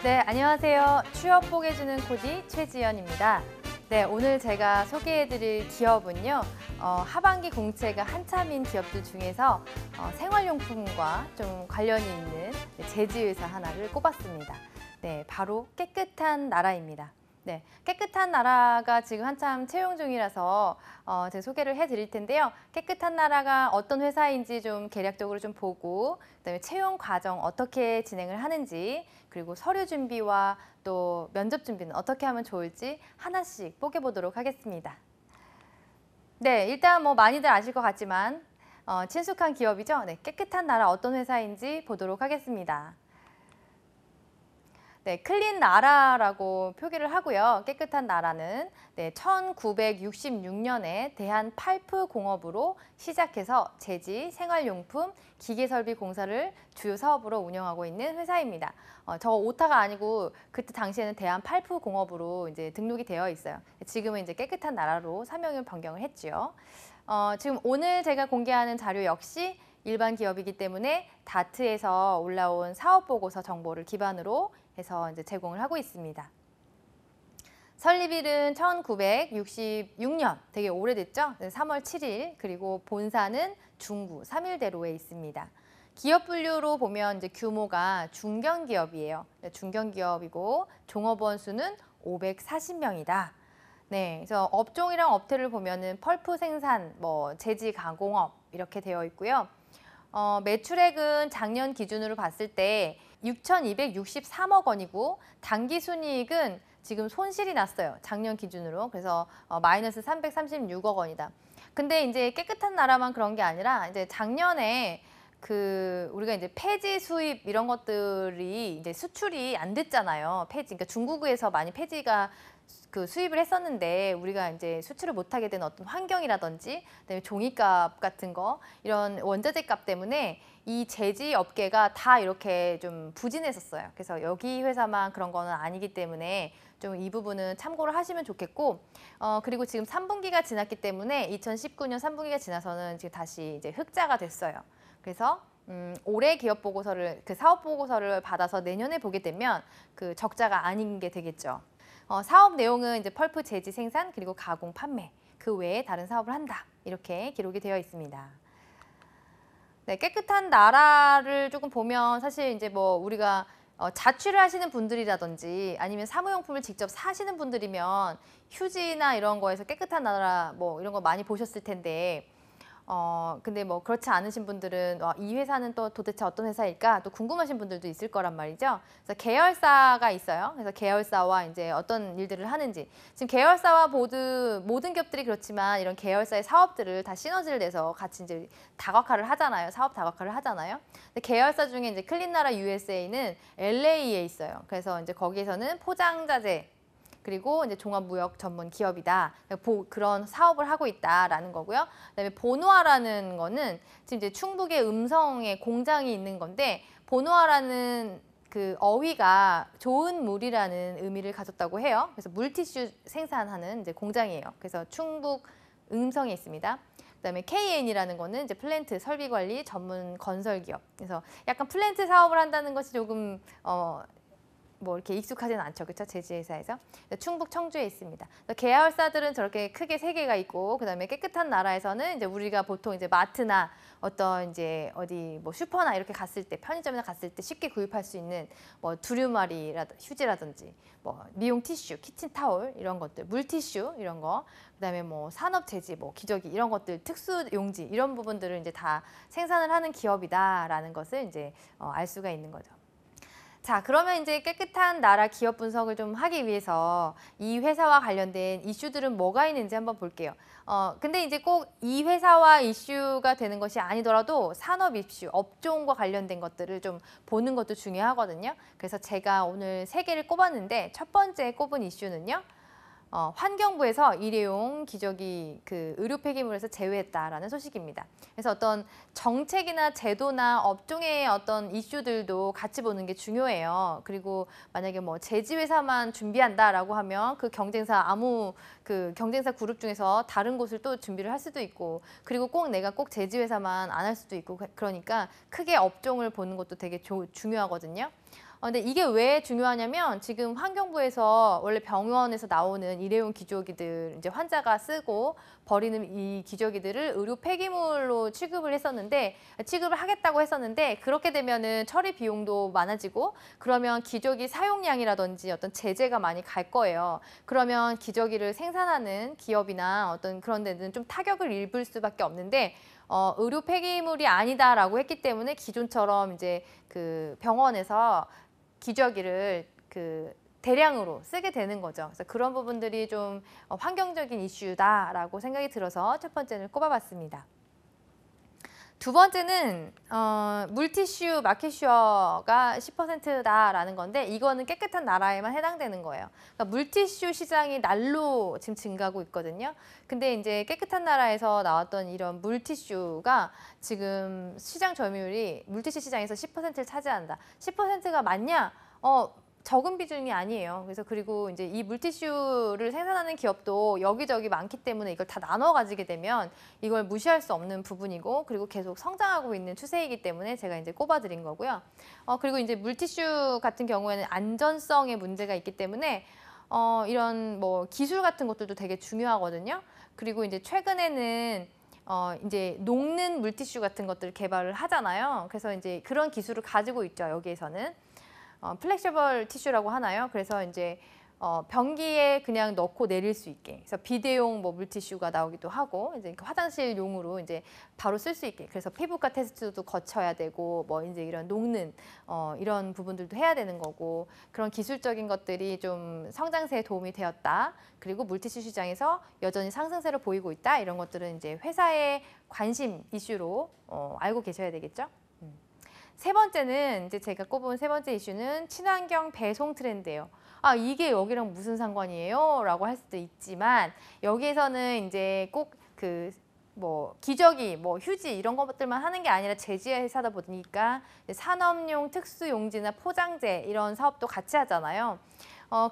네, 안녕하세요. 취업 뽀개주는 코디 최지연입니다. 네, 오늘 제가 소개해드릴 기업은요. 하반기 공채가 한참인 기업들 중에서 생활용품과 좀 관련이 있는 제지회사 하나를 꼽았습니다. 네, 바로 깨끗한 나라입니다. 네, 깨끗한 나라가 지금 한참 채용 중이라서 제가 소개를 해드릴 텐데요. 깨끗한 나라가 어떤 회사인지 좀 개략적으로 좀 보고, 그다음에 채용 과정 어떻게 진행을 하는지, 그리고 서류 준비와 또 면접 준비는 어떻게 하면 좋을지 하나씩 뽀개보도록 하겠습니다. 네, 일단 뭐 많이들 아실 것 같지만 친숙한 기업이죠. 네, 깨끗한 나라 어떤 회사인지 보도록 하겠습니다. 네, 클린 나라라고 표기를 하고요. 깨끗한 나라는 1966년에 대한팔프공업으로 시작해서 제지, 생활용품, 기계설비공사를 주요 사업으로 운영하고 있는 회사입니다. 저 오타가 아니고 그때 당시에는 대한팔프공업으로 이제 등록이 되어 있어요. 지금은 이제 깨끗한 나라로 사명을 변경을 했죠. 지금 오늘 제가 공개하는 자료 역시 일반 기업이기 때문에 다트에서 올라온 사업보고서 정보를 기반으로 해서 이제 제공을 하고 있습니다. 설립일은 1966년, 되게 오래됐죠? 3월 7일, 그리고 본사는 중구 3일대로에 있습니다. 기업 분류로 보면 이제 규모가 중견기업이에요. 중견기업이고 종업원 수는 540명이다. 네, 그래서 업종이랑 업태를 보면은 펄프 생산, 제지 가공업 이렇게 되어 있고요. 매출액은 작년 기준으로 봤을 때 6,263억 원이고 당기순이익은 지금 손실이 났어요. 작년 기준으로. 그래서 마이너스 336억 원이다. 근데 이제 깨끗한 나라만 그런 게 아니라 이제 작년에 우리가 이제 폐지 수입 이런 것들이 이제 수출이 안 됐잖아요. 그러니까 중국에서 많이 폐지가 수입을 했었는데 우리가 이제 수출을 못하게 된 어떤 환경이라든지 그다음에 종이값 같은 거 이런 원자재 값 때문에 이 제지 업계가 다 이렇게 좀 부진했었어요. 그래서 여기 회사만 그런 거는 아니기 때문에 좀 이 부분은 참고를 하시면 좋겠고 그리고 지금 3분기가 지났기 때문에 2019년 3분기가 지나서는 지금 다시 이제 흑자가 됐어요. 그래서 올해 기업 보고서를 사업 보고서를 받아서 내년에 보게 되면 적자가 아닌 게 되겠죠. 사업 내용은 이제 펄프 제지 생산 그리고 가공 판매 그 외에 다른 사업을 한다 이렇게 기록이 되어 있습니다. 네, 깨끗한 나라를 조금 보면 사실 이제 우리가 자취를 하시는 분들이라든지 아니면 사무용품을 직접 사시는 분들이면 휴지나 이런 거에서 깨끗한 나라 이런 거 많이 보셨을 텐데 근데 그렇지 않으신 분들은 이 회사는 또 도대체 어떤 회사일까 또 궁금하신 분들도 있을 거란 말이죠. 그래서 계열사가 있어요. 그래서 계열사와 이제 어떤 일들을 하는지 지금 계열사와 모든 기업들이 그렇지만 이런 계열사의 사업들을 다 시너지를 내서 같이 이제 다각화를 하잖아요. 사업 다각화를 하잖아요. 근데 계열사 중에 이제 클린나라 USA는 LA에 있어요. 그래서 이제 거기에서는 포장자재 그리고 이제 종합무역 전문 기업이다. 그런 사업을 하고 있다라는 거고요. 그다음에 보노아라는 거는 지금 이제 충북의 음성에 공장이 있는 건데 보노아라는 어휘가 좋은 물이라는 의미를 가졌다고 해요. 그래서 물티슈 생산하는 이제 공장이에요. 그래서 충북 음성에 있습니다. 그다음에 KN이라는 거는 이제 플랜트 설비 관리 전문 건설 기업. 그래서 약간 플랜트 사업을 한다는 것이 조금 이렇게 익숙하지는 않죠. 그렇죠? 제지회사에서. 충북 청주에 있습니다. 계열사들은 저렇게 크게 3개가 있고 그다음에 깨끗한 나라에서는 이제 우리가 보통 이제 마트나 어떤 이제 어디 슈퍼나 이렇게 갔을 때 편의점이나 갔을 때 쉽게 구입할 수 있는 두루마리라든지 휴지라든지 미용 티슈, 키친 타올 이런 것들, 물티슈 이런 거, 그다음에 산업 제지, 기저귀 이런 것들, 특수 용지 이런 부분들을 이제 다 생산을 하는 기업이다라는 것을 이제 알 수가 있는 거죠. 자, 그러면 이제 깨끗한 나라 기업 분석을 좀 하기 위해서 이 회사와 관련된 이슈들은 뭐가 있는지 한번 볼게요. 근데 이제 꼭 이 회사와 이슈가 되는 것이 아니더라도 산업 이슈, 업종과 관련된 것들을 좀 보는 것도 중요하거든요. 그래서 제가 오늘 3개를 꼽았는데 첫 번째 꼽은 이슈는요. 환경부에서 일회용 기저귀 의료 폐기물에서 제외했다라는 소식입니다. 그래서 어떤 정책이나 제도나 업종의 어떤 이슈들도 같이 보는 게 중요해요. 그리고 만약에 제지 회사만 준비한다라고 하면 그 경쟁사 경쟁사 그룹 중에서 다른 곳을 또 준비를 할 수도 있고 그리고 내가 꼭 제지 회사만 안 할 수도 있고 그러니까 크게 업종을 보는 것도 되게 중요하거든요. 근데 이게 왜 중요하냐면 지금 환경부에서 원래 병원에서 나오는 일회용 기저귀들 이제 환자가 쓰고 버리는 이 기저귀들을 의료 폐기물로 취급을 하겠다고 했었는데 그렇게 되면은 처리 비용도 많아지고 그러면 기저귀 사용량이라든지 어떤 제재가 많이 갈 거예요. 그러면 기저귀를 생산하는 기업이나 어떤 그런 데는 좀 타격을 입을 수밖에 없는데 의료 폐기물이 아니다라고 했기 때문에 기존처럼 이제 그 병원에서 기저귀를 대량으로 쓰게 되는 거죠. 그래서 그런 부분들이 좀 환경적인 이슈다라고 생각이 들어서 첫 번째는 꼽아봤습니다. 두 번째는 물티슈 마켓슈어가 10%다라는 건데 이거는 깨끗한 나라에만 해당되는 거예요. 그러니까 물티슈 시장이 날로 지금 증가하고 있거든요. 근데 이제 깨끗한 나라에서 나왔던 이런 물티슈가 지금 시장 점유율이 물티슈 시장에서 10%를 차지한다. 10%가 맞냐? 적은 비중이 아니에요. 그래서 그리고 이제 이 물티슈를 생산하는 기업도 여기저기 많기 때문에 이걸 다 나눠 가지게 되면 이걸 무시할 수 없는 부분이고 그리고 계속 성장하고 있는 추세이기 때문에 제가 이제 꼽아드린 거고요. 그리고 이제 물티슈 같은 경우에는 안전성에 문제가 있기 때문에 이런 뭐 기술 같은 것들도 되게 중요하거든요. 그리고 이제 최근에는 이제 녹는 물티슈 같은 것들을 개발을 하잖아요. 그래서 이제 그런 기술을 가지고 있죠. 여기에서는. 플렉셔블 티슈라고 하나요? 그래서 이제 변기에 그냥 넣고 내릴 수 있게. 그래서 비대용 뭐 물티슈가 나오기도 하고 이제 화장실용으로 이제 바로 쓸 수 있게. 그래서 피부과 테스트도 거쳐야 되고 뭐 이제 이런 녹는 이런 부분들도 해야 되는 거고 그런 기술적인 것들이 좀 성장세에 도움이 되었다. 그리고 물티슈 시장에서 여전히 상승세를 보이고 있다. 이런 것들은 이제 회사의 관심 이슈로 알고 계셔야 되겠죠. 세 번째는 이제 제가 꼽은 세 번째 이슈는 친환경 배송 트렌드예요. 이게 여기랑 무슨 상관이에요? 라고 할 수도 있지만 여기에서는 이제 꼭 뭐 기저귀, 뭐 휴지 이런 것들만 하는 게 아니라 제조회 회사다 보니까 산업용 특수용지나 포장재 이런 사업도 같이 하잖아요.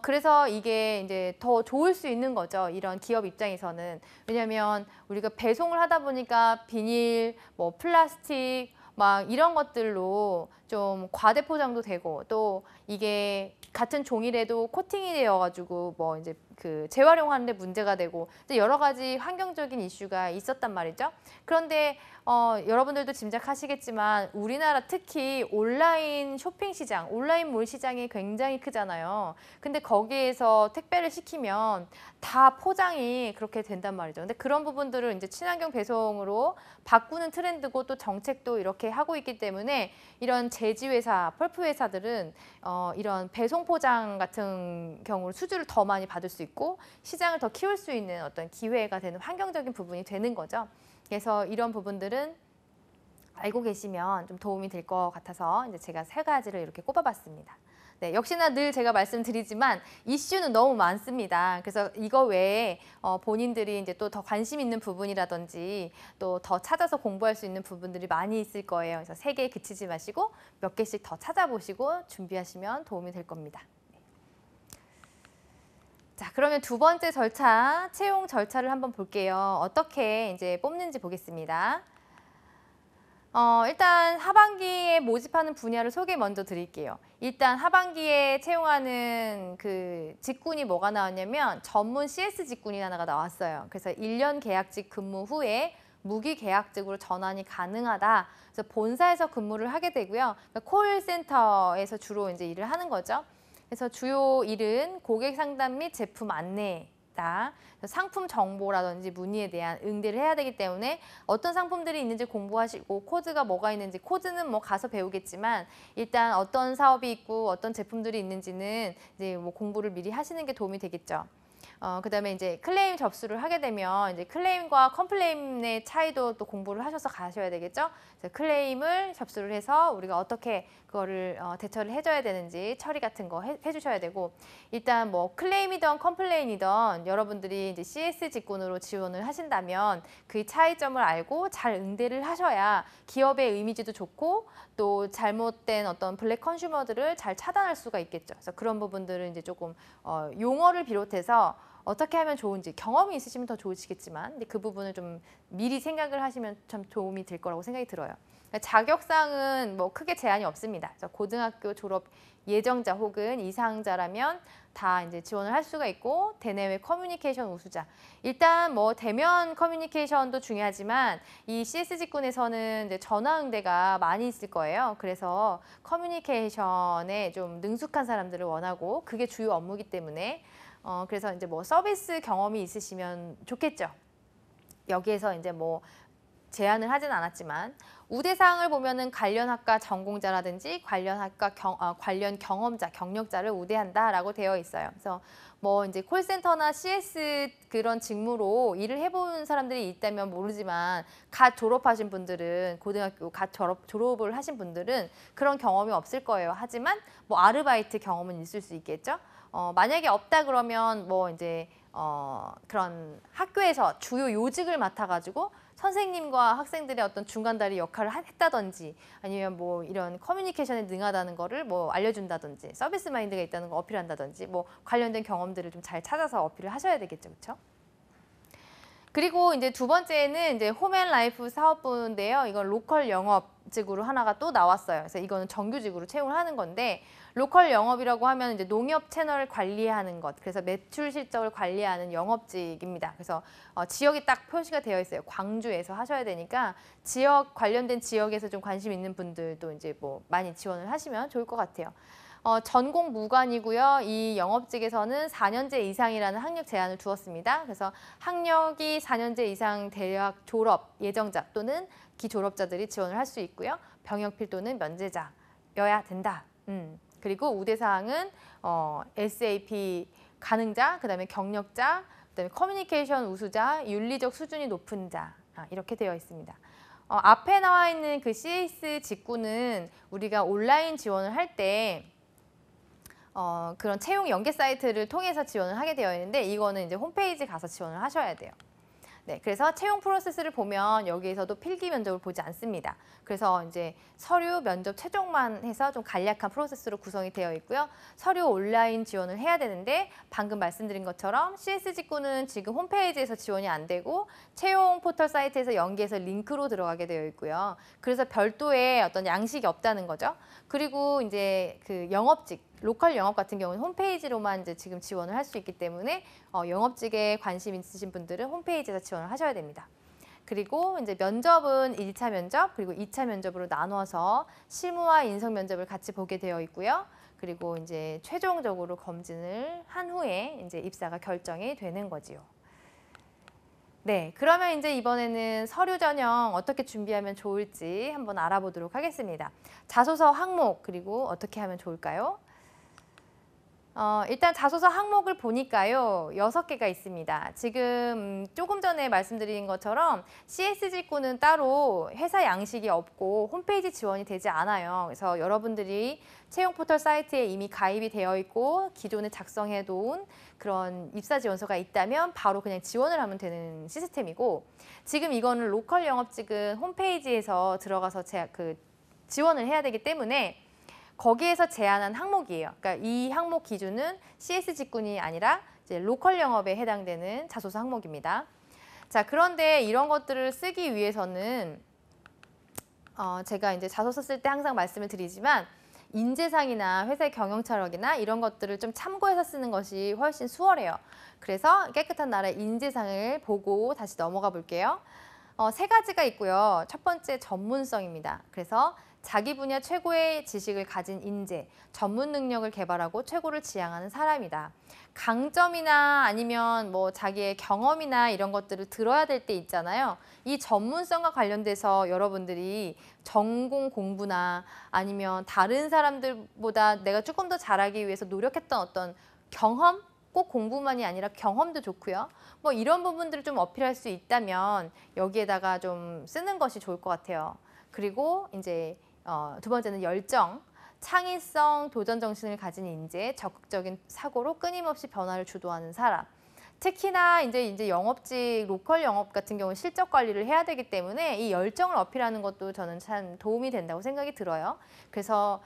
그래서 이게 이제 더 좋을 수 있는 거죠. 이런 기업 입장에서는. 왜냐하면 우리가 배송을 하다 보니까 비닐, 뭐 플라스틱 막 이런 것들로 좀 과대 포장도 되고 또 이게 같은 종이라도 코팅이 되어가지고 뭐 이제 재활용하는데 문제가 되고 여러 가지 환경적인 이슈가 있었단 말이죠. 그런데 여러분들도 짐작하시겠지만 우리나라 특히 온라인 쇼핑 시장, 온라인 몰 시장이 굉장히 크잖아요. 근데 거기에서 택배를 시키면 다 포장이 그렇게 된단 말이죠. 근데 그런 부분들을 이제 친환경 배송으로 바꾸는 트렌드고 또 정책도 이렇게 하고 있기 때문에 이런 제지 회사, 펄프 회사들은 이런 배송 포장 같은 경우로 수주를 더 많이 받을 수 있고 시장을 더 키울 수 있는 어떤 기회가 되는 환경적인 부분이 되는 거죠. 그래서 이런 부분들은 알고 계시면 좀 도움이 될 것 같아서 이제 제가 세 가지를 이렇게 꼽아봤습니다. 네, 역시나 늘 제가 말씀드리지만 이슈는 너무 많습니다. 그래서 이거 외에 본인들이 이제 또 더 관심 있는 부분이라든지 또 더 찾아서 공부할 수 있는 부분들이 많이 있을 거예요. 그래서 세 개에 그치지 마시고 몇 개씩 더 찾아보시고 준비하시면 도움이 될 겁니다. 자, 그러면 두 번째 절차, 채용 절차를 한번 볼게요. 어떻게 이제 뽑는지 보겠습니다. 일단 하반기에 모집하는 분야를 소개 먼저 드릴게요. 일단 하반기에 채용하는 직군이 뭐가 나왔냐면 전문 CS 직군이 하나가 나왔어요. 그래서 1년 계약직 근무 후에 무기계약직으로 전환이 가능하다. 그래서 본사에서 근무를 하게 되고요. 그러니까 콜센터에서 주로 이제 일을 하는 거죠. 그래서 주요 일은 고객 상담 및 제품 안내다. 상품 정보라든지 문의에 대한 응대를 해야 되기 때문에 어떤 상품들이 있는지 공부하시고 코드가 뭐가 있는지 코드는 뭐 가서 배우겠지만 일단 어떤 사업이 있고 어떤 제품들이 있는지는 이제 뭐 공부를 미리 하시는 게 도움이 되겠죠. 그다음에 이제 클레임 접수를 하게 되면 이제 클레임과 컴플레인의 차이도 또 공부를 하셔서 가셔야 되겠죠. 그래서 클레임을 접수를 해서 우리가 어떻게 그거를 대처를 해줘야 되는지 처리 같은 거 해주셔야 되고 일단 뭐 클레임이든 컴플레인이든 여러분들이 이제 CS 직군으로 지원을 하신다면 그 차이점을 알고 잘 응대를 하셔야 기업의 이미지도 좋고 또 잘못된 어떤 블랙 컨슈머들을 잘 차단할 수가 있겠죠. 그래서 그런 부분들은 이제 조금 용어를 비롯해서 어떻게 하면 좋은지 경험이 있으시면 더 좋으시겠지만 근데 그 부분을 좀 미리 생각을 하시면 참 도움이 될 거라고 생각이 들어요. 자격상은 뭐 크게 제한이 없습니다. 그래서 고등학교 졸업 예정자 혹은 이상자라면 다 이제 지원을 할 수가 있고, 대내외 커뮤니케이션 우수자. 일단 뭐 대면 커뮤니케이션도 중요하지만 이 CS 직군에서는 이제 전화응대가 많이 있을 거예요. 그래서 커뮤니케이션에 좀 능숙한 사람들을 원하고, 그게 주요 업무이기 때문에 그래서 이제 뭐 서비스 경험이 있으시면 좋겠죠. 여기에서 이제 뭐 제한을 하진 않았지만, 우대사항을 보면은 관련 학과 전공자라든지 관련 학과 관련 경험자, 경력자를 우대한다라고 되어 있어요. 그래서 뭐 이제 콜센터나 CS 그런 직무로 일을 해본 사람들이 있다면 모르지만, 갓 졸업하신 분들은, 고등학교 갓 졸업을 하신 분들은 그런 경험이 없을 거예요. 하지만 뭐 아르바이트 경험은 있을 수 있겠죠. 만약에 없다 그러면 뭐 이제 그런 학교에서 주요 요직을 맡아가지고 선생님과 학생들의 어떤 중간다리 역할을 했다든지, 아니면 뭐 이런 커뮤니케이션에 능하다는 거를 뭐 알려준다든지, 서비스 마인드가 있다는 거 어필한다든지, 뭐 관련된 경험들을 좀 잘 찾아서 어필을 하셔야 되겠죠, 그렇죠? 그리고 이제 두 번째는 이제 홈앤라이프 사업부인데요. 이건 로컬 영업직으로 하나가 또 나왔어요. 그래서 이거는 정규직으로 채용을 하는 건데, 로컬 영업이라고 하면 이제 농협 채널을 관리하는 것, 그래서 매출 실적을 관리하는 영업직입니다. 그래서 지역이 딱 표시가 되어 있어요. 광주에서 하셔야 되니까 지역 관련된 지역에서 좀 관심 있는 분들도 이제 뭐 많이 지원을 하시면 좋을 것 같아요. 전공 무관이고요. 이 영업직에서는 4년제 이상이라는 학력 제한을 두었습니다. 그래서 학력이 4년제 이상 대학 졸업 예정자 또는 기졸업자들이 지원을 할 수 있고요. 병역 필도는 면제자여야 된다. 그리고 우대사항은 SAP 가능자, 그다음에 경력자, 그다음에 커뮤니케이션 우수자, 윤리적 수준이 높은 자, 이렇게 되어 있습니다. 앞에 나와 있는 그 CS 직구는 우리가 온라인 지원을 할때 그런 채용 연계 사이트를 통해서 지원을 하게 되어 있는데, 이거는 이제 홈페이지 가서 지원을 하셔야 돼요. 네, 그래서 채용 프로세스를 보면 여기에서도 필기 면접을 보지 않습니다. 그래서 이제 서류 면접 최종만 해서 좀 간략한 프로세스로 구성이 되어 있고요. 서류 온라인 지원을 해야 되는데, 방금 말씀드린 것처럼 CS 직구는 지금 홈페이지에서 지원이 안 되고 채용 포털 사이트에서 연계해서 링크로 들어가게 되어 있고요. 그래서 별도의 어떤 양식이 없다는 거죠. 그리고 이제 그 영업직, 로컬 영업 같은 경우는 홈페이지로만 이제 지금 지원을 할 수 있기 때문에 영업직에 관심 있으신 분들은 홈페이지에서 지원을 하셔야 됩니다. 그리고 이제 면접은 1차 면접 그리고 2차 면접으로 나누어서 실무와 인성 면접을 같이 보게 되어 있고요. 그리고 이제 최종적으로 검진을 한 후에 이제 입사가 결정이 되는 거지요. 네, 그러면 이제 이번에는 서류 전형 어떻게 준비하면 좋을지 한번 알아보도록 하겠습니다. 자소서 항목, 그리고 어떻게 하면 좋을까요? 일단 자소서 항목을 보니까요, 6개가 있습니다. 지금 조금 전에 말씀드린 것처럼 CS 직구는 따로 회사 양식이 없고 홈페이지 지원이 되지 않아요. 그래서 여러분들이 채용 포털 사이트에 이미 가입이 되어 있고 기존에 작성해 놓은 그런 입사 지원서가 있다면 바로 그냥 지원을 하면 되는 시스템이고, 지금 이거는 로컬 영업직은 홈페이지에서 들어가서 지원을 해야 되기 때문에 거기에서 제한한 항목이에요. 그러니까 이 항목 기준은 CS 직군이 아니라 이제 로컬 영업에 해당되는 자소서 항목입니다. 자, 그런데 이런 것들을 쓰기 위해서는 제가 이제 자소서 쓸 때 항상 말씀을 드리지만, 인재상이나 회사의 경영차력이나 이런 것들을 좀 참고해서 쓰는 것이 훨씬 수월해요. 그래서 깨끗한 나라의 인재상을 보고 다시 넘어가 볼게요. 3가지가 있고요. 첫 번째, 전문성입니다. 그래서 자기 분야 최고의 지식을 가진 인재, 전문 능력을 개발하고 최고를 지향하는 사람이다. 강점이나 아니면 뭐 자기의 경험이나 이런 것들을 들어야 될 때 있잖아요. 이 전문성과 관련돼서 여러분들이 전공 공부나 아니면 다른 사람들보다 내가 조금 더 잘하기 위해서 노력했던 어떤 경험? 꼭 공부만이 아니라 경험도 좋고요. 뭐 이런 부분들을 좀 어필할 수 있다면 여기에다가 좀 쓰는 것이 좋을 것 같아요. 그리고 이제 두 번째는 열정, 창의성, 도전 정신을 가진 인재, 적극적인 사고로 끊임없이 변화를 주도하는 사람. 특히나 이제 영업직, 로컬 영업 같은 경우는 실적 관리를 해야 되기 때문에 이 열정을 어필하는 것도 저는 참 도움이 된다고 생각이 들어요. 그래서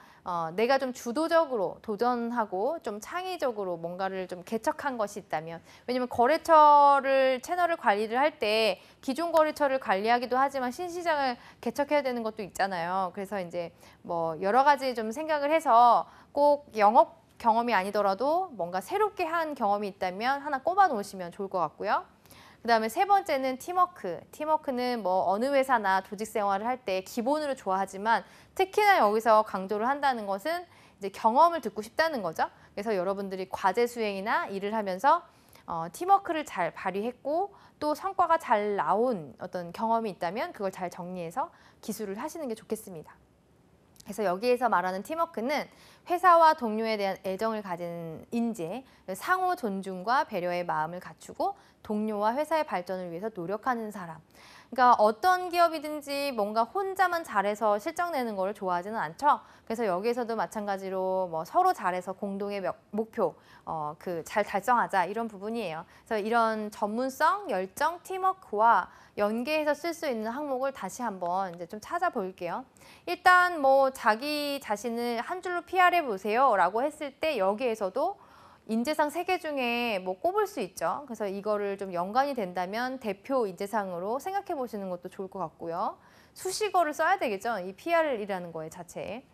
내가 좀 주도적으로 도전하고 좀 창의적으로 뭔가를 좀 개척한 것이 있다면, 왜냐면 거래처를 채널을 관리를 할 때 기존 거래처를 관리하기도 하지만 신시장을 개척해야 되는 것도 있잖아요. 그래서 이제 뭐 여러 가지 좀 생각을 해서 꼭 영업 경험이 아니더라도 뭔가 새롭게 한 경험이 있다면 하나 꼽아 놓으시면 좋을 것 같고요. 그다음에 세 번째는 팀워크. 팀워크는 뭐 어느 회사나 조직 생활을 할 때 기본으로 좋아하지만 특히나 여기서 강조를 한다는 것은 이제 경험을 듣고 싶다는 거죠. 그래서 여러분들이 과제 수행이나 일을 하면서 팀워크를 잘 발휘했고 또 성과가 잘 나온 어떤 경험이 있다면 그걸 잘 정리해서 기술을 하시는 게 좋겠습니다. 그래서 여기에서 말하는 팀워크는 회사와 동료에 대한 애정을 가진 인재, 상호 존중과 배려의 마음을 갖추고 동료와 회사의 발전을 위해서 노력하는 사람. 그러니까 어떤 기업이든지 뭔가 혼자만 잘해서 실적 내는 걸 좋아하지는 않죠. 그래서 여기에서도 마찬가지로 뭐 서로 잘해서 공동의 목표, 잘 달성하자 이런 부분이에요. 그래서 이런 전문성, 열정, 팀워크와 연계해서 쓸 수 있는 항목을 다시 한번 이제 좀 찾아볼게요. 일단 뭐 자기 자신을 한 줄로 PR해 보세요 라고 했을 때 여기에서도 인재상 3개 중에 뭐 꼽을 수 있죠. 그래서 이거를 좀 연관이 된다면 대표 인재상으로 생각해 보시는 것도 좋을 것 같고요. 수식어를 써야 되겠죠. 이 PR이라는 거에 자체에.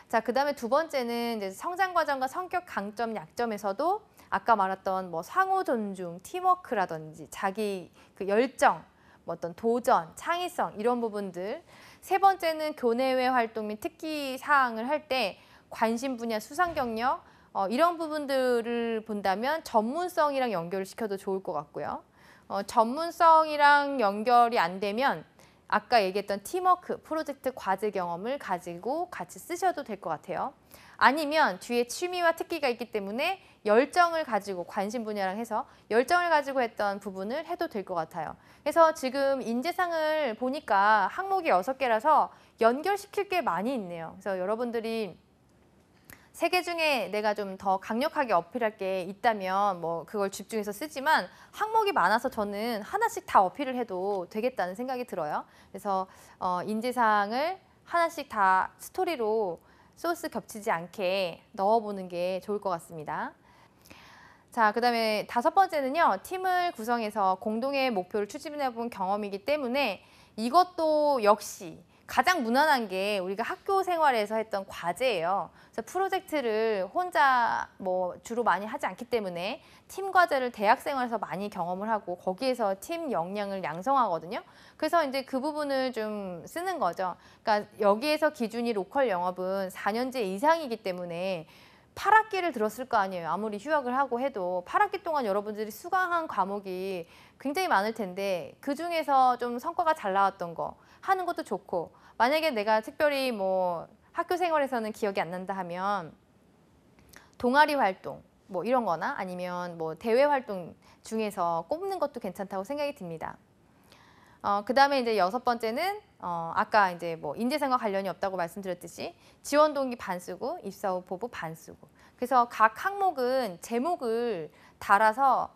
자, 그다음에 두 번째는 이제 성장 과정과 성격 강점, 약점에서도 아까 말했던 뭐 상호 존중, 팀워크라든지 자기 그 열정, 뭐 어떤 도전, 창의성 이런 부분들. 세 번째는 교내외 활동 및 특기 사항을 할 때 관심 분야, 수상 경력 이런 부분들을 본다면 전문성이랑 연결을 시켜도 좋을 것 같고요. 전문성이랑 연결이 안 되면 아까 얘기했던 팀워크, 프로젝트 과제 경험을 가지고 같이 쓰셔도 될 것 같아요. 아니면 뒤에 취미와 특기가 있기 때문에 열정을 가지고 관심 분야랑 해서 열정을 가지고 했던 부분을 해도 될 것 같아요. 그래서 지금 인재상을 보니까 항목이 6개라서 연결시킬 게 많이 있네요. 그래서 여러분들이 3개 중에 내가 좀 더 강력하게 어필할 게 있다면 뭐 그걸 집중해서 쓰지만 항목이 많아서 저는 하나씩 다 어필을 해도 되겠다는 생각이 들어요. 그래서 인재상을 하나씩 다 스토리로 소스 겹치지 않게 넣어보는 게 좋을 것 같습니다. 자, 그다음에 5번째는요. 팀을 구성해서 공동의 목표를 추진해본 경험이기 때문에 이것도 역시 가장 무난한 게 우리가 학교 생활에서 했던 과제예요. 그래서 프로젝트를 혼자 뭐 주로 많이 하지 않기 때문에 팀 과제를 대학 생활에서 많이 경험을 하고 거기에서 팀 역량을 양성하거든요. 그래서 이제 그 부분을 좀 쓰는 거죠. 그러니까 여기에서 기준이 로컬 영업은 4년제 이상이기 때문에 8학기를 들었을 거 아니에요. 아무리 휴학을 하고 해도 8학기 동안 여러분들이 수강한 과목이 굉장히 많을 텐데 그중에서 좀 성과가 잘 나왔던 거 하는 것도 좋고, 만약에 내가 특별히 뭐 학교 생활에서는 기억이 안 난다 하면 동아리 활동 뭐 이런 거나 아니면 뭐 대외 활동 중에서 꼽는 것도 괜찮다고 생각이 듭니다. 그다음에 이제 6번째는 아까 이제 뭐 인재상과 관련이 없다고 말씀드렸듯이 지원 동기 반 쓰고 입사 후 포부 반 쓰고, 그래서 각 항목은 제목을 달아서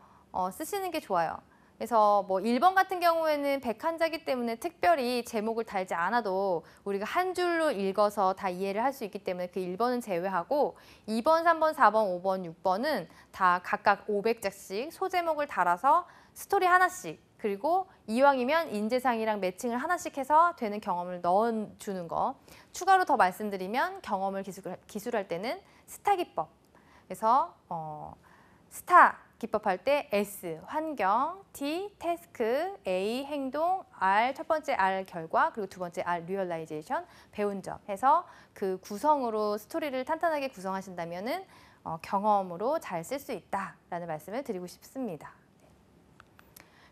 쓰시는 게 좋아요. 그래서 뭐 1번 같은 경우에는 백한자이기 때문에 특별히 제목을 달지 않아도 우리가 한 줄로 읽어서 다 이해를 할 수 있기 때문에 그 1번은 제외하고 2번, 3번, 4번, 5번, 6번은 다 각각 500자씩 소제목을 달아서 스토리 하나씩, 그리고 이왕이면 인재상이랑 매칭을 하나씩 해서 되는 경험을 넣어주는 거. 추가로 더 말씀드리면 경험을 기술할 때는 스타 기법. 그래서 스타 기법할 때 S, 환경, T, 태스크, A, 행동, R, 첫 번째 R, 결과, 그리고 두 번째 R, 리얼라이제이션, 배운 점 해서 그 구성으로 스토리를 탄탄하게 구성하신다면은 경험으로 잘 쓸 수 있다라는 말씀을 드리고 싶습니다.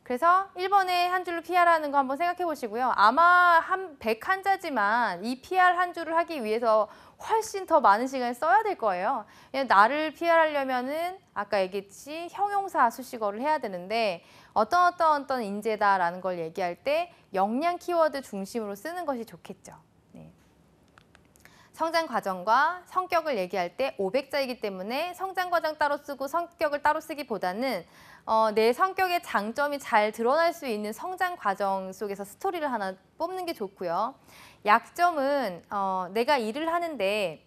그래서 1번에 한 줄로 PR하는 거 한번 생각해 보시고요. 아마 100한자지만 이 PR 한 줄을 하기 위해서 훨씬 더 많은 시간을 써야 될 거예요. 나를 PR하려면은 아까 얘기했듯이 형용사 수식어를 해야 되는데 어떤 인재다라는 걸 얘기할 때 역량 키워드 중심으로 쓰는 것이 좋겠죠. 네. 성장 과정과 성격을 얘기할 때 500자이기 때문에 성장 과정 따로 쓰고 성격을 따로 쓰기보다는 내 성격의 장점이 잘 드러날 수 있는 성장 과정 속에서 스토리를 하나 뽑는 게 좋고요. 약점은 내가 일을 하는데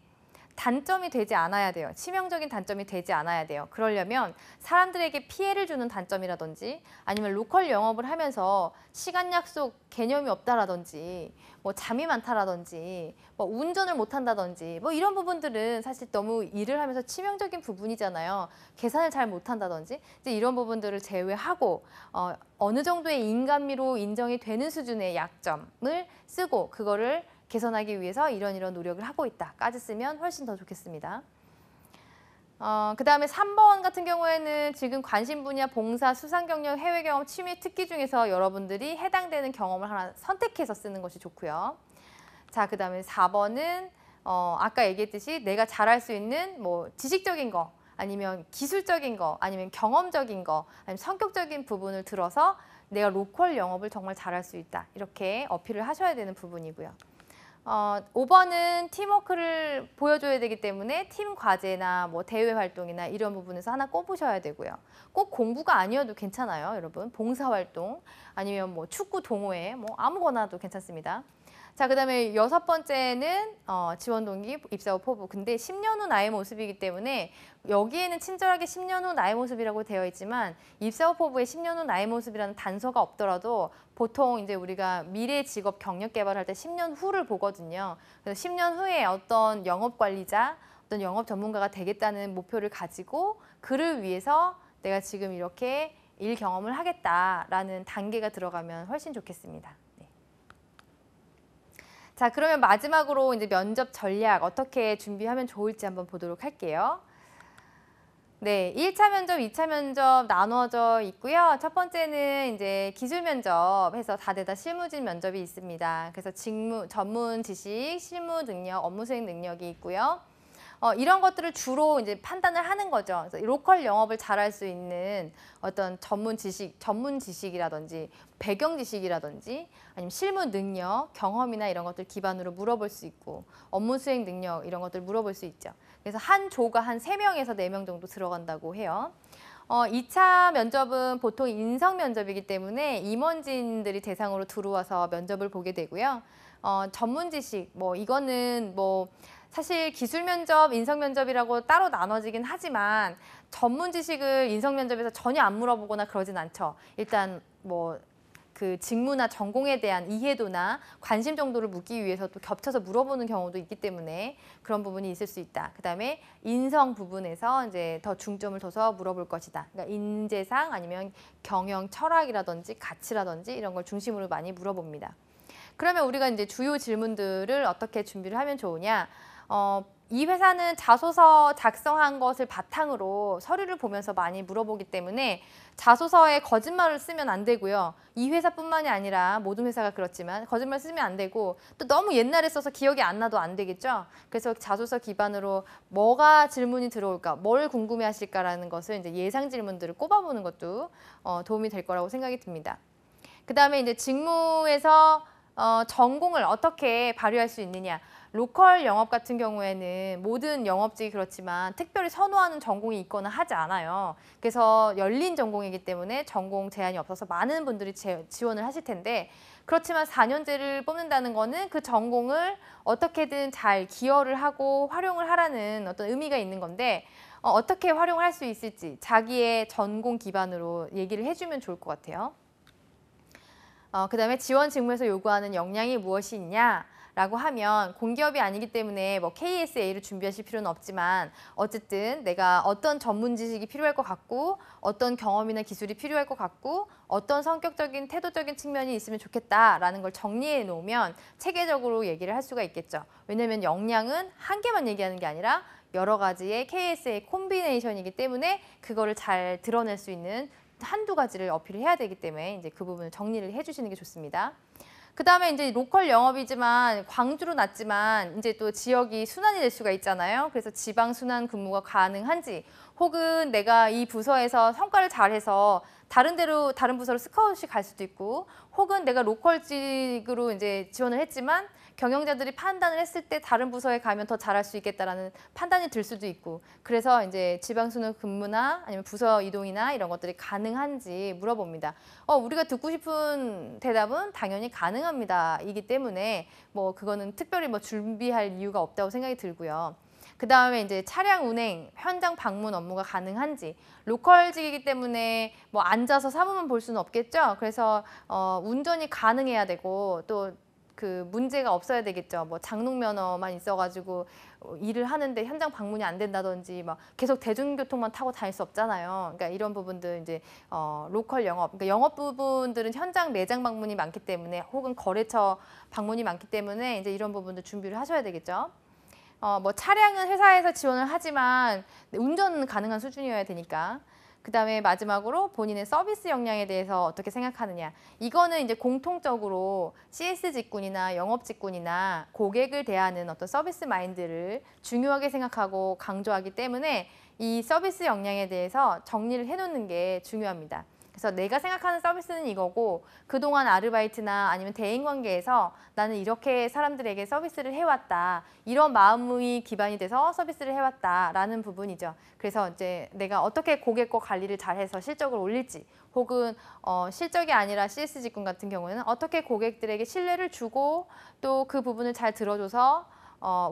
단점이 되지 않아야 돼요. 치명적인 단점이 되지 않아야 돼요. 그러려면 사람들에게 피해를 주는 단점이라든지 아니면 로컬 영업을 하면서 시간 약속 개념이 없다라든지 뭐 잠이 많다라든지 뭐 운전을 못한다든지 뭐 이런 부분들은 사실 너무 일을 하면서 치명적인 부분이잖아요. 계산을 잘 못한다든지 이제 이런 부분들을 제외하고 어느 정도의 인간미로 인정이 되는 수준의 약점을 쓰고 그거를 개선하기 위해서 이런 노력을 하고 있다까지 쓰면 훨씬 더 좋겠습니다. 그 다음에 3번 같은 경우에는 지금 관심 분야, 봉사, 수상 경력, 해외 경험, 취미, 특기 중에서 여러분들이 해당되는 경험을 하나 선택해서 쓰는 것이 좋고요. 자, 그 다음에 4번은 아까 얘기했듯이 내가 잘할 수 있는 뭐 지식적인 거, 아니면 기술적인 거, 아니면 경험적인 거, 아니면 성격적인 부분을 들어서 내가 로컬 영업을 정말 잘할 수 있다. 이렇게 어필을 하셔야 되는 부분이고요. 5번은 팀워크를 보여줘야 되기 때문에 팀 과제나 뭐 대외 활동이나 이런 부분에서 하나 꼽으셔야 되고요. 꼭 공부가 아니어도 괜찮아요, 여러분. 봉사활동 아니면 뭐 축구 동호회 뭐 아무거나도 괜찮습니다. 자, 그다음에 6번째는 지원 동기, 입사 후 포부. 근데 10년 후 나의 모습이기 때문에 여기에는 친절하게 10년 후 나의 모습이라고 되어 있지만 입사 후 포부에 10년 후 나의 모습이라는 단서가 없더라도 보통 이제 우리가 미래 직업 경력 개발할 때 10년 후를 보거든요. 그래서 10년 후에 어떤 영업 관리자, 어떤 영업 전문가가 되겠다는 목표를 가지고 그를 위해서 내가 지금 이렇게 일 경험을 하겠다라는 단계가 들어가면 훨씬 좋겠습니다. 자, 그러면 마지막으로 이제 면접 전략 어떻게 준비하면 좋을지 한번 보도록 할게요. 네, 1차 면접, 2차 면접 나누어져 있고요. 첫 번째는 이제 기술 면접 해서 다대다 실무진 면접이 있습니다. 그래서 직무, 전문 지식, 실무 능력, 업무 수행 능력이 있고요. 이런 것들을 주로 이제 판단을 하는 거죠. 그래서 로컬 영업을 잘할 수 있는 어떤 전문 지식이라든지 배경 지식이라든지 아니면 실무 능력, 경험이나 이런 것들 기반으로 물어볼 수 있고 업무 수행 능력 이런 것들 물어볼 수 있죠. 그래서 한 조가 한 3명에서 4명 정도 들어간다고 해요. 2차 면접은 보통 인성 면접이기 때문에 임원진들이 대상으로 들어와서 면접을 보게 되고요. 전문 지식, 뭐 이거는 뭐 사실 기술 면접, 인성 면접이라고 따로 나눠지긴 하지만 전문 지식을 인성 면접에서 전혀 안 물어보거나 그러진 않죠. 일단 뭐 그 직무나 전공에 대한 이해도나 관심 정도를 묻기 위해서 또 겹쳐서 물어보는 경우도 있기 때문에 그런 부분이 있을 수 있다. 그다음에 인성 부분에서 이제 더 중점을 둬서 물어볼 것이다. 그러니까 인재상 아니면 경영 철학이라든지 가치라든지 이런 걸 중심으로 많이 물어봅니다. 그러면 우리가 이제 주요 질문들을 어떻게 준비를 하면 좋으냐? 이 회사는 자소서 작성한 것을 바탕으로 서류를 보면서 많이 물어보기 때문에 자소서에 거짓말을 쓰면 안 되고요. 이 회사뿐만이 아니라 모든 회사가 그렇지만 거짓말 쓰면 안 되고 또 너무 옛날에 써서 기억이 안 나도 안 되겠죠. 그래서 자소서 기반으로 뭐가 질문이 들어올까, 뭘 궁금해하실까라는 것을 이제 예상 질문들을 꼽아보는 것도 도움이 될 거라고 생각이 듭니다. 그 다음에 이제 직무에서 전공을 어떻게 발휘할 수 있느냐. 로컬 영업 같은 경우에는 모든 영업직이 그렇지만 특별히 선호하는 전공이 있거나 하지 않아요. 그래서 열린 전공이기 때문에 전공 제한이 없어서 많은 분들이 지원을 하실 텐데 그렇지만 4년제를 뽑는다는 거는 그 전공을 어떻게든 잘 기여를 하고 활용을 하라는 어떤 의미가 있는 건데 어떻게 활용할 수 있을지 자기의 전공 기반으로 얘기를 해주면 좋을 것 같아요. 그 다음에 지원 직무에서 요구하는 역량이 무엇이 있냐? 라고 하면 공기업이 아니기 때문에 뭐 KSA를 준비하실 필요는 없지만 어쨌든 내가 어떤 전문 지식이 필요할 것 같고 어떤 경험이나 기술이 필요할 것 같고 어떤 성격적인 태도적인 측면이 있으면 좋겠다라는 걸 정리해 놓으면 체계적으로 얘기를 할 수가 있겠죠. 왜냐하면 역량은 한 개만 얘기하는 게 아니라 여러 가지의 KSA 콤비네이션이기 때문에 그거를 잘 드러낼 수 있는 한두 가지를 어필을 해야 되기 때문에 이제 그 부분을 정리를 해주시는 게 좋습니다. 그 다음에 이제 로컬 영업이지만 광주로 났지만 이제 또 지역이 순환이 될 수가 있잖아요. 그래서 지방 순환 근무가 가능한지 혹은 내가 이 부서에서 성과를 잘해서 다른 데로 다른 부서로 스카웃이 갈 수도 있고 혹은 내가 로컬직으로 이제 지원을 했지만 경영자들이 판단을 했을 때 다른 부서에 가면 더 잘할 수 있겠다라는 판단이 들 수도 있고 그래서 이제 지방수능 근무나 아니면 부서 이동이나 이런 것들이 가능한지 물어봅니다. 우리가 듣고 싶은 대답은 당연히 가능합니다. 이기 때문에 뭐 그거는 특별히 뭐 준비할 이유가 없다고 생각이 들고요. 그 다음에 이제 차량 운행, 현장 방문 업무가 가능한지 로컬직이기 때문에 뭐 앉아서 사무만 볼 수는 없겠죠. 그래서 운전이 가능해야 되고 또 그 문제가 없어야 되겠죠. 뭐 장롱 면허만 있어가지고 일을 하는데 현장 방문이 안 된다든지 막 계속 대중교통만 타고 다닐 수 없잖아요. 그러니까 이런 부분들 이제 로컬 영업, 그러니까 영업 부분들은 현장 매장 방문이 많기 때문에 혹은 거래처 방문이 많기 때문에 이제 이런 부분들 준비를 하셔야 되겠죠. 뭐 차량은 회사에서 지원을 하지만 운전은 가능한 수준이어야 되니까. 그 다음에 마지막으로 본인의 서비스 역량에 대해서 어떻게 생각하느냐. 이거는 이제 공통적으로 CS 직군이나 영업 직군이나 고객을 대하는 어떤 서비스 마인드를 중요하게 생각하고 강조하기 때문에 이 서비스 역량에 대해서 정리를 해놓는 게 중요합니다. 그래서 내가 생각하는 서비스는 이거고 그동안 아르바이트나 아니면 대인관계에서 나는 이렇게 사람들에게 서비스를 해왔다. 이런 마음이 기반이 돼서 서비스를 해왔다라는 부분이죠. 그래서 이제 내가 어떻게 고객과 관리를 잘해서 실적을 올릴지 혹은 실적이 아니라 CS 직군 같은 경우에는 어떻게 고객들에게 신뢰를 주고 또 그 부분을 잘 들어줘서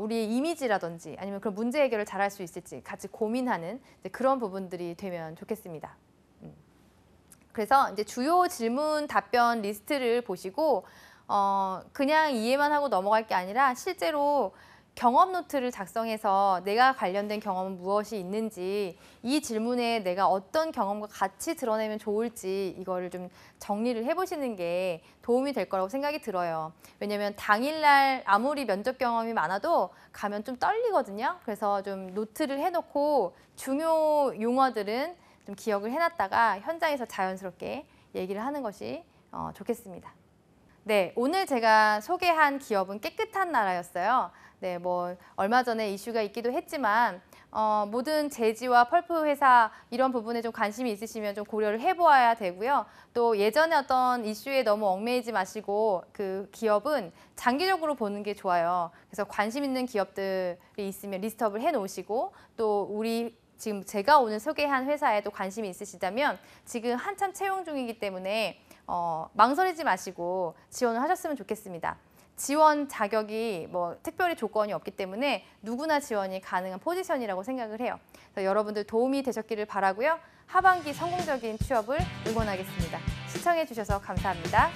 우리의 이미지라든지 아니면 그런 문제 해결을 잘할 수 있을지 같이 고민하는 이제 그런 부분들이 되면 좋겠습니다. 그래서 이제 주요 질문 답변 리스트를 보시고 그냥 이해만 하고 넘어갈 게 아니라 실제로 경험 노트를 작성해서 내가 관련된 경험은 무엇이 있는지 이 질문에 내가 어떤 경험과 같이 드러내면 좋을지 이거를 좀 정리를 해보시는 게 도움이 될 거라고 생각이 들어요. 왜냐하면 당일날 아무리 면접 경험이 많아도 가면 좀 떨리거든요. 그래서 좀 노트를 해놓고 중요 용어들은 좀 기억을 해놨다가 현장에서 자연스럽게 얘기를 하는 것이 좋겠습니다. 네, 오늘 제가 소개한 기업은 깨끗한 나라였어요. 네, 뭐 얼마 전에 이슈가 있기도 했지만 모든 제지와 펄프 회사 이런 부분에 좀 관심이 있으시면 좀 고려를 해보아야 되고요. 또 예전에 어떤 이슈에 너무 얽매이지 마시고 그 기업은 장기적으로 보는 게 좋아요. 그래서 관심 있는 기업들이 있으면 리스트업을 해놓으시고 또 우리 지금 제가 오늘 소개한 회사에 또 관심이 있으시다면 지금 한참 채용 중이기 때문에 망설이지 마시고 지원을 하셨으면 좋겠습니다. 지원 자격이 뭐 특별히 조건이 없기 때문에 누구나 지원이 가능한 포지션이라고 생각을 해요. 그래서 여러분들 도움이 되셨기를 바라고요. 하반기 성공적인 취업을 응원하겠습니다. 시청해 주셔서 감사합니다.